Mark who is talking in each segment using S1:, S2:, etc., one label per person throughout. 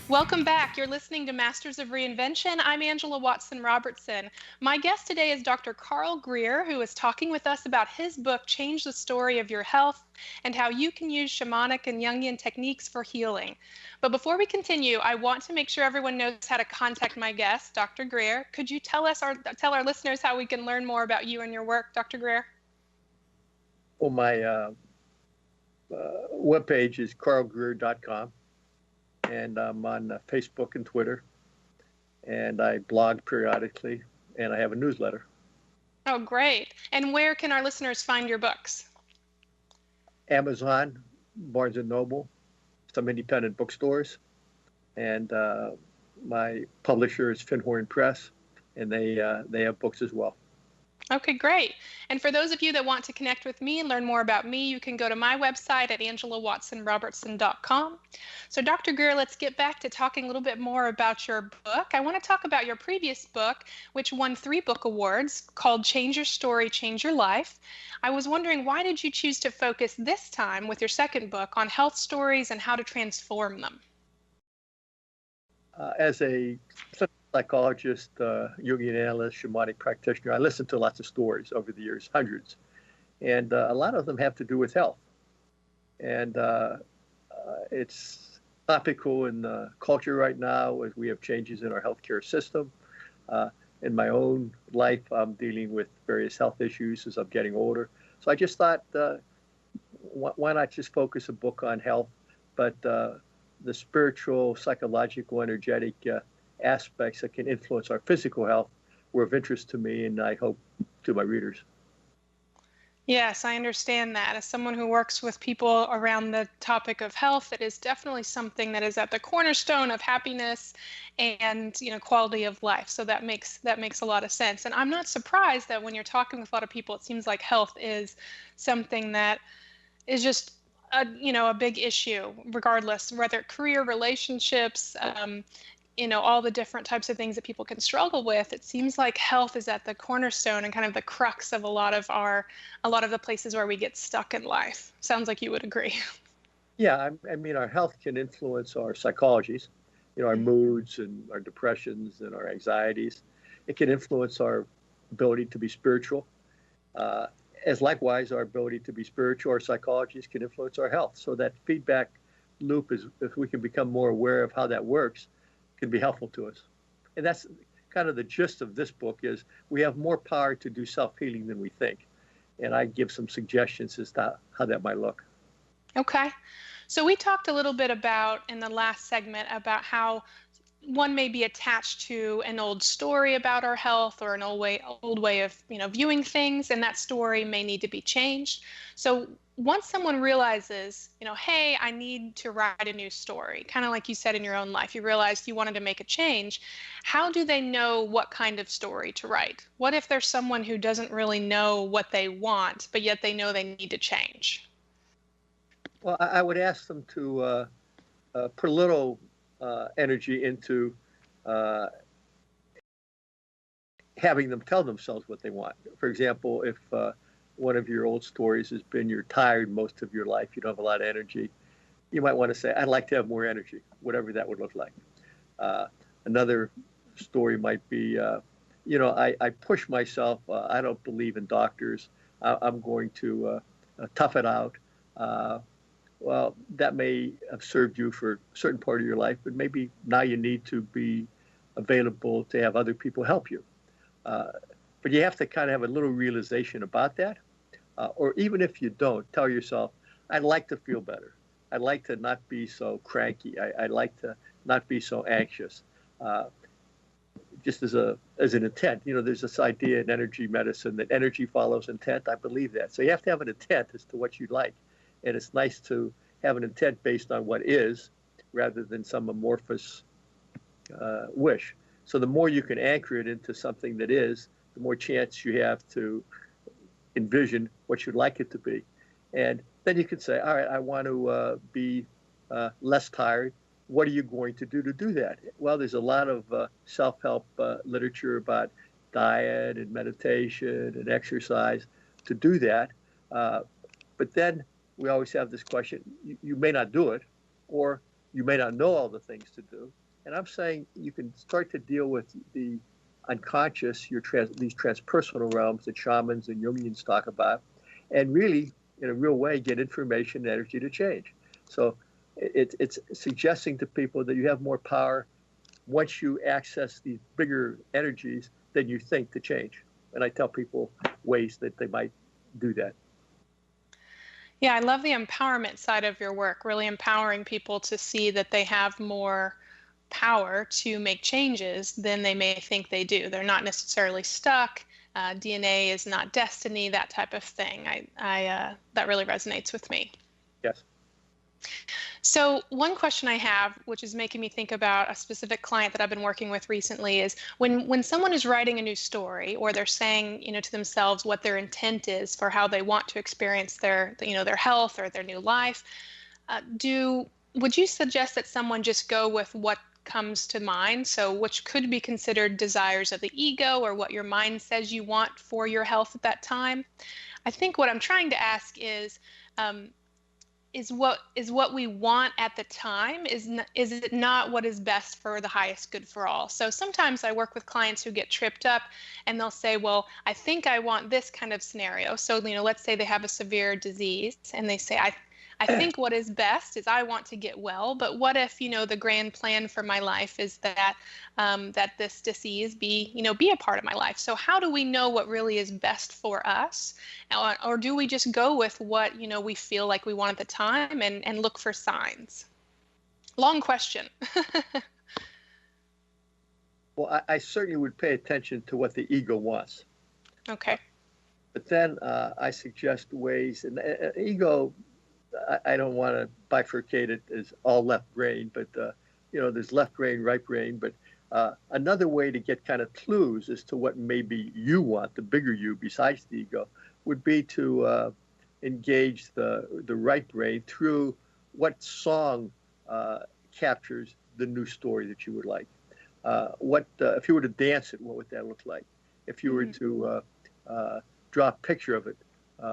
S1: Welcome back. You're listening to Masters of Reinvention. I'm Angela Watson Robertson. My guest today is Dr. Carl Greer, who is talking with us about his book, Change the Story of Your Health, and how you can use shamanic and Jungian techniques for healing. But before we continue, I want to make sure everyone knows how to contact my guest, Dr. Greer. Could you tell our listeners how we can learn more about you and your work, Dr. Greer?
S2: Well, my webpage is carlgreer.com. And I'm on Facebook and Twitter, and I blog periodically, and I have a newsletter.
S1: Oh, great. And where can our listeners find your books?
S2: Amazon, Barnes & Noble, some independent bookstores, and my publisher is Finhorn Press, and they have books as well.
S1: Okay, great. And for those of you that want to connect with me and learn more about me, you can go to my website at angelawatsonrobertson.com. So Dr. Greer, let's get back to talking a little bit more about your book. I want to talk about your previous book, which won 3 book awards, called Change Your Story, Change Your Life. I was wondering, why did you choose to focus this time with your second book on health stories and how to transform them?
S2: As a clinical psychologist, Jungian Analyst, Shamanic Practitioner, I listened to lots of stories over the years, hundreds. And a lot of them have to do with health. And it's topical in the culture right now as we have changes in our healthcare system. In my own life, I'm dealing with various health issues as I'm getting older. So I just thought, why not just focus a book on health, but the spiritual, psychological, energetic aspects that can influence our physical health were of interest to me, and I hope to my readers.
S1: Yes, I understand that. As someone who works with people around the topic of health, it is definitely something that is at the cornerstone of happiness and, quality of life. So that makes a lot of sense. And I'm not surprised that when you're talking with a lot of people, it seems like health is something that is just a big issue, regardless, whether career, relationships, all the different types of things that people can struggle with. It seems like health is at the cornerstone and kind of the crux of a lot of the places where we get stuck in life. Sounds like you would agree.
S2: Yeah, I mean, our health can influence our psychologies, our moods and our depressions and our anxieties. It can influence our ability to be spiritual. As likewise, our ability to be spiritual, our psychologies can influence our health. So that feedback loop is, if we can become more aware of how that works, can be helpful to us. And that's kind of the gist of this book is we have more power to do self-healing than we think. And I give some suggestions as to how that might look.
S1: Okay. So we talked a little bit about in the last segment about how one may be attached to an old story about our health or an old way of viewing things, and that story may need to be changed. So once someone realizes, hey, I need to write a new story, kind of like you said in your own life, you realized you wanted to make a change. How do they know what kind of story to write? What if there's someone who doesn't really know what they want, but yet they know they need to change?
S2: Well, I would ask them to put a little energy into having them tell themselves what they want. For example, if one of your old stories has been you're tired most of your life, you don't have a lot of energy, you might want to say, I'd like to have more energy, whatever that would look like. Another story might be, I push myself. I don't believe in doctors. I'm going to tough it out. Well, that may have served you for a certain part of your life, but maybe now you need to be available to have other people help you. But you have to kind of have a little realization about that. Or even if you don't, tell yourself, I'd like to feel better. I'd like to not be so cranky. I'd like to not be so anxious. Just as an intent, there's this idea in energy medicine that energy follows intent. I believe that. So you have to have an intent as to what you'd like. And it's nice to have an intent based on what is rather than some amorphous wish. So the more you can anchor it into something that is, the more chance you have to envision what you'd like it to be. And then you could say, all right, I want to be less tired. What are you going to do that? Well, there's a lot of self-help literature about diet and meditation and exercise to do that. But then we always have this question, you may not do it, or You may not know all the things to do. And I'm saying you can start to deal with the unconscious, these transpersonal realms that shamans and Jungians talk about, and really, in a real way, get information and energy to change. So it's suggesting to people that you have more power once you access these bigger energies than you think to change. And I tell people ways that they might do that.
S1: Yeah, I love the empowerment side of your work, really empowering people to see that they have more power to make changes than they may think they do. They're not necessarily stuck. DNA is not destiny, that type of thing. That really resonates with me.
S2: Yes.
S1: So one question I have, which is making me think about a specific client that I've been working with recently, is when someone is writing a new story, or they're saying, to themselves what their intent is for how they want to experience their health or their new life, would you suggest that someone just go with what comes to mind? So which could be considered desires of the ego, or what your mind says you want for your health at that time? I think what I'm trying to ask is what we want at the time, is it not what is best for the highest good for all? So sometimes I work with clients who get tripped up, and they'll say, well, I think I want this kind of scenario. So, let's say they have a severe disease, and they say, I think what is best is I want to get well, but what if, the grand plan for my life is that this disease be a part of my life? So how do we know what really is best for us? Or do we just go with what, we feel like we want at the time and look for signs? Long question.
S2: Well, I certainly would pay attention to what the ego wants.
S1: Okay.
S2: But then I suggest ways, and ego, I don't want to bifurcate it as all left brain, but there's left brain, right brain. But another way to get kind of clues as to what maybe you want, the bigger you besides the ego, would be to engage the right brain through what song captures the new story that you would like. If you were to dance it, what would that look like? If you were to draw a picture of it,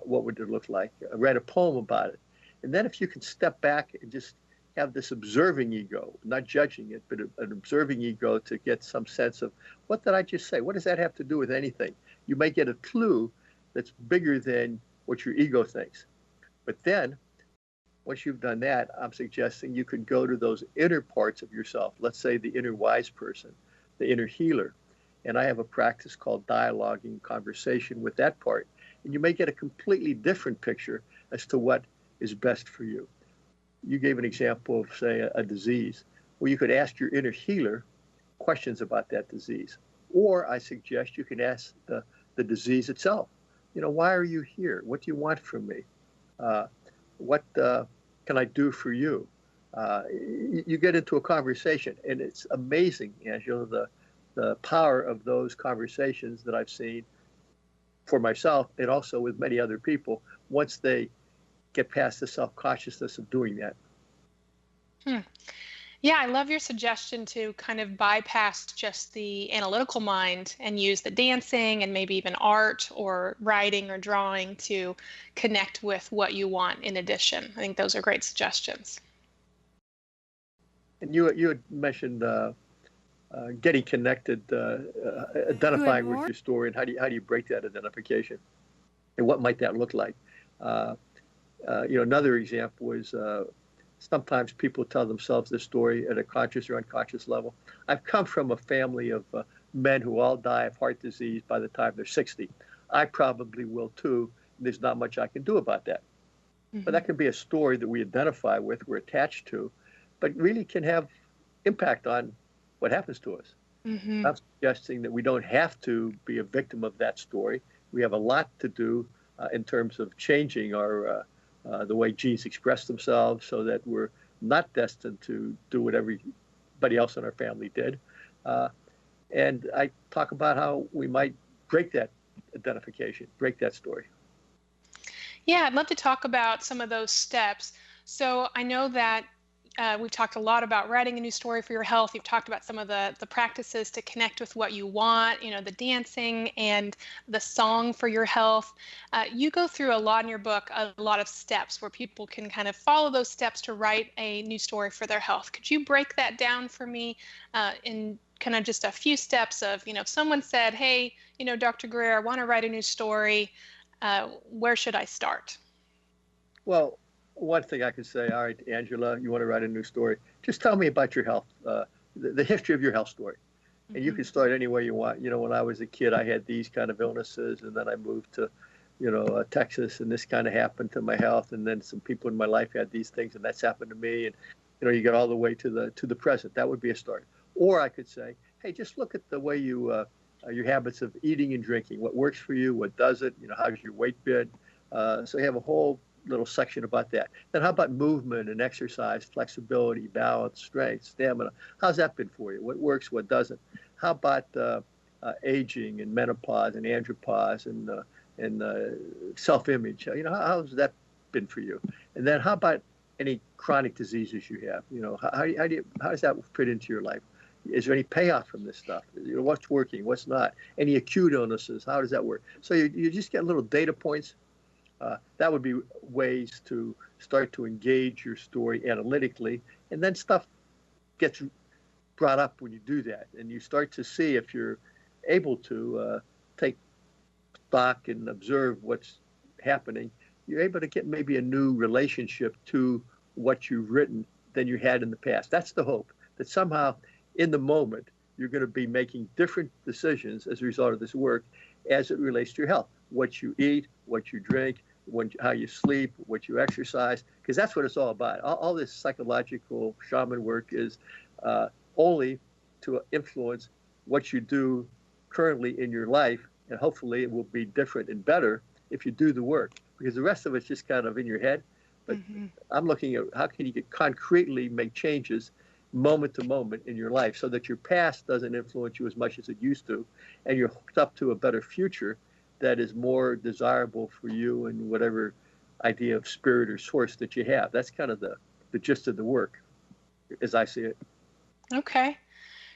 S2: what would it look like? Write a poem about it. And then if you can step back and just have this observing ego, not judging it, but an observing ego to get some sense of, what did I just say? What does that have to do with anything? You might get a clue that's bigger than what your ego thinks. But then, once you've done that, I'm suggesting you could go to those inner parts of yourself. Let's say the inner wise person, the inner healer. And I have a practice called dialoguing, conversation with that part. And you may get a completely different picture as to what is best for you. You gave an example of, say, a disease. Well, you could ask your inner healer questions about that disease. Or I suggest you can ask the disease itself. Why are you here? What do you want from me? What can I do for you? You get into a conversation, and it's amazing, Angela, the power of those conversations that I've seen for myself, and also with many other people, once they get past the self-consciousness of doing that.
S1: Yeah, I love your suggestion to kind of bypass just the analytical mind and use the dancing and maybe even art or writing or drawing to connect with what you want in addition. I think those are great suggestions.
S2: And you had mentioned getting connected, identifying with your story, and how do you break that identification, and what might that look like? Another example is sometimes people tell themselves this story at a conscious or unconscious level. I've come from a family of men who all die of heart disease by the time they're 60. I probably will too. And there's not much I can do about that. Mm-hmm. But that can be a story that we identify with, we're attached to, but really can have impact on what happens to us. Mm-hmm. I'm suggesting that we don't have to be a victim of that story. We have a lot to do in terms of changing our the way genes express themselves, so that we're not destined to do what everybody else in our family did. And I talk about how we might break that identification, break that story.
S1: Yeah, I'd love to talk about some of those steps. So I know that we've talked a lot about writing a new story for your health. You've talked about some of the practices to connect with what you want, the dancing and the song for your health. You go through a lot in your book, a lot of steps where people can kind of follow those steps to write a new story for their health. Could you break that down for me in kind of just a few steps of, if someone said, hey, Dr. Greer, I want to write a new story, where should I start?
S2: Well, one thing I could say, all right, Angela, you want to write a new story? Just tell me about your health, the history of your health story. And you can start any way you want. When I was a kid, I had these kind of illnesses, and then I moved to, Texas, and this kind of happened to my health. And then some people in my life had these things, and that's happened to me. And, you get all the way to the present. That would be a start. Or I could say, hey, just look at the way your habits of eating and drinking, what works for you, what doesn't, how's your weight been. So you have a whole little section about that. Then how about movement and exercise, flexibility, balance, strength, stamina? How's that been for you? What works, what doesn't? How about aging and menopause and andropause and self-image? How's that been for you? And then how about any chronic diseases you have? How does that fit into your life? Is there any payoff from this stuff? What's working, what's not? Any acute illnesses? How does that work? So you just get little data points. That would be ways to start to engage your story analytically, and then stuff gets brought up when you do that, and you start to see if you're able to take stock and observe what's happening. You're able to get maybe a new relationship to what you've written than you had in the past. That's the hope, that somehow in the moment you're going to be making different decisions as a result of this work as it relates to your health, what you eat, what you drink, how you sleep, what you exercise, because that's what it's all about. All this psychological shaman work is only to influence what you do currently in your life, and hopefully it will be different and better if you do the work, because the rest of it's just kind of in your head. But I'm looking at how can you concretely make changes moment to moment in your life so that your past doesn't influence you as much as it used to, and you're hooked up to a better future that is more desirable for you and whatever idea of spirit or source that you have. That's kind of the gist of the work, as I see it.
S1: Okay,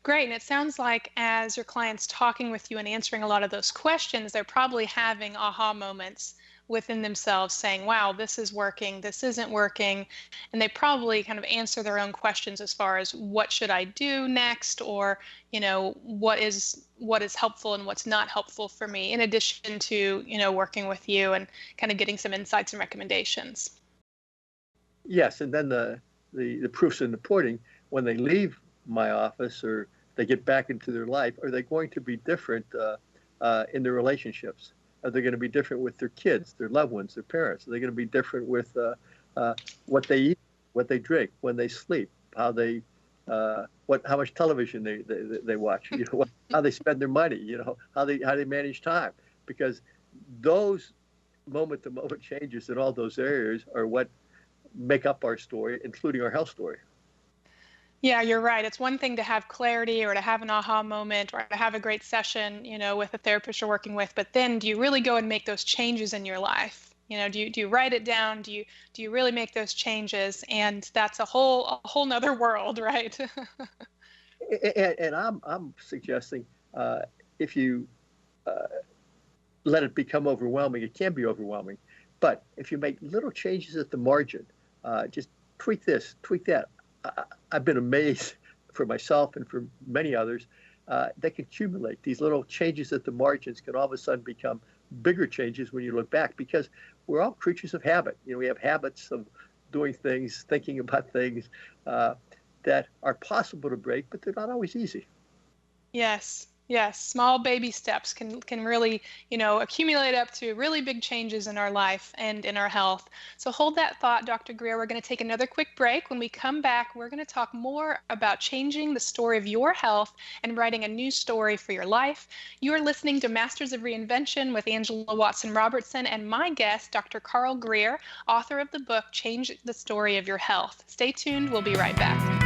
S1: great. And it sounds like as your client's talking with you and answering a lot of those questions, they're probably having aha moments within themselves saying, wow, this is working, this isn't working. And they probably kind of answer their own questions as far as what should I do next, or, what is helpful and what's not helpful for me, in addition to, working with you and kind of getting some insights and recommendations.
S2: Yes. And then the proof's in the pudding. When they leave my office or they get back into their life, are they going to be different in their relationships? Are they going to be different with their kids, their loved ones, their parents? Are they going to be different with what they eat, what they drink, when they sleep, how much television they watch, how they spend their money, how they manage time? Because those moment-to-moment changes in all those areas are what make up our story, including our health story.
S1: Yeah, you're right. It's one thing to have clarity or to have an aha moment or to have a great session, with a therapist you're working with, but then do you really go and make those changes in your life? Do you write it down? Do you really make those changes? And that's a whole nother world, right?
S2: and I'm suggesting if you let it become overwhelming, it can be overwhelming. But if you make little changes at the margin, just tweak this, tweak that. I've been amazed for myself and for many others. They can accumulate. These little changes at the margins can all of a sudden become bigger changes when you look back, because we're all creatures of habit. We have habits of doing things, thinking about things that are possible to break, but they're not always easy.
S1: Yes. Yes, small baby steps can really, accumulate up to really big changes in our life and in our health. So hold that thought, Dr. Greer. We're going to take another quick break. When we come back, we're going to talk more about changing the story of your health and writing a new story for your life. You are listening to Masters of Reinvention with Angela Watson Robertson and my guest, Dr. Carl Greer, author of the book, Change the Story of Your Health. Stay tuned. We'll be right back.